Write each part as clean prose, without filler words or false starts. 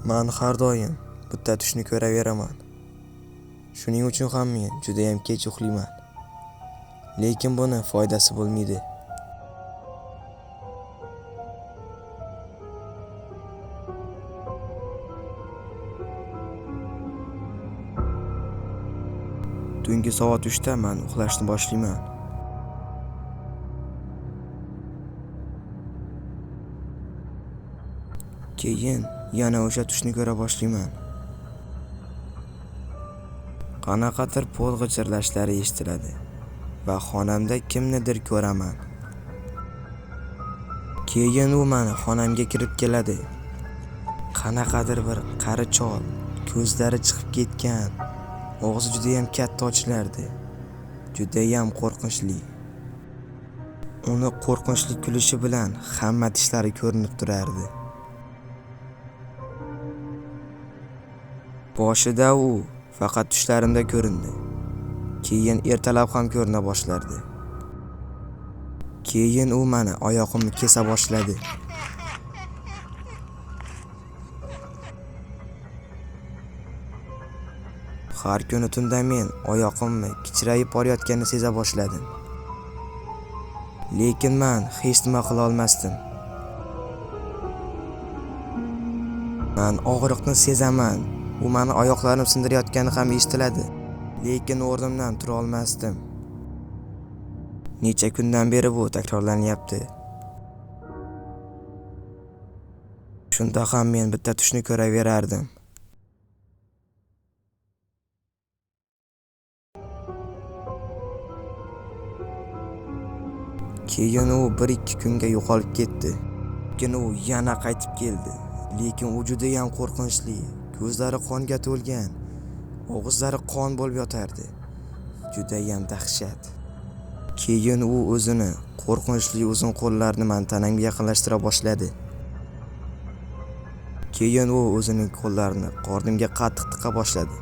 Men har doim bitta tushni ko'raveraman. Shuning uchun ham men juda ham kech uxlayman. Lekin buni foydasi bo'lmaydi. Tungi soat 3 da men uxlashni boshlayman. Keyin yana o'sha tushni ko'ra boshlayman. Qanaqadir pol g'ijirlashlari eshitiladi va xonamda kimnidir ko'raman. Keyin u meni xonamga kirib keladi. Qanaqadir bir qari chol, ko'zlari chiqib ketgan, og'zi juda ham katta ochilardi. Juda ham qo'rqinchli. Uni qo'rqinchli kulishi bilan hamma tishlari ko'rinib turardi. Boshida u faqat tushlarimda ko'rindi. Keyin ertalab ham ko'rina boshlardi. Keyin u meni oyog'imni kesa boshladi. Har kuni tunda men oyog'imni kichrayib borayotganini seza boshladim. Lekin men hech nima qila olmasdim. Men og'riqni sezaman. U meni oyoqlarim sindirayotgani ham eshitiladi. Lekin o'rnimdan tura olmasdim. Necha kundan beri bu takrorlanyapti. Shunda ham men bitta tushni ko'raverardim. Keyin u 1-2 kunga yo'qolib ketdi. Keyin u yana qaytib keldi. Lekin u juda ham qo'rqinchli. Ko'zlari qonga to'lgan, og'izlari qon bo'lib yotardi. Juda ham dahshat. Keyin u o'zini qo'rqinchli uzun qo'llarini men tanamga yaqinlashtira boshladi. Keyin u o'zining qo'llarini qornimga qattiq tiqa boshladi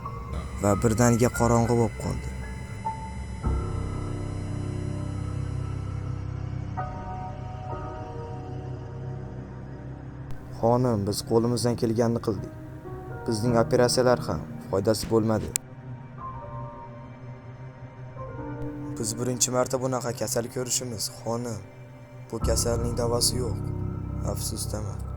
va birdaniga qorong'i bo'lib qoldi. Xonim, biz qo'limizdan kelganini qildik. Bizning operatsiyalar ham foydasi bo'lmadi. Biz birinchi marta bunaqa kasal ko'rishimiz, xonim. Bu kasalning davosi yo'q. Afsusdaman.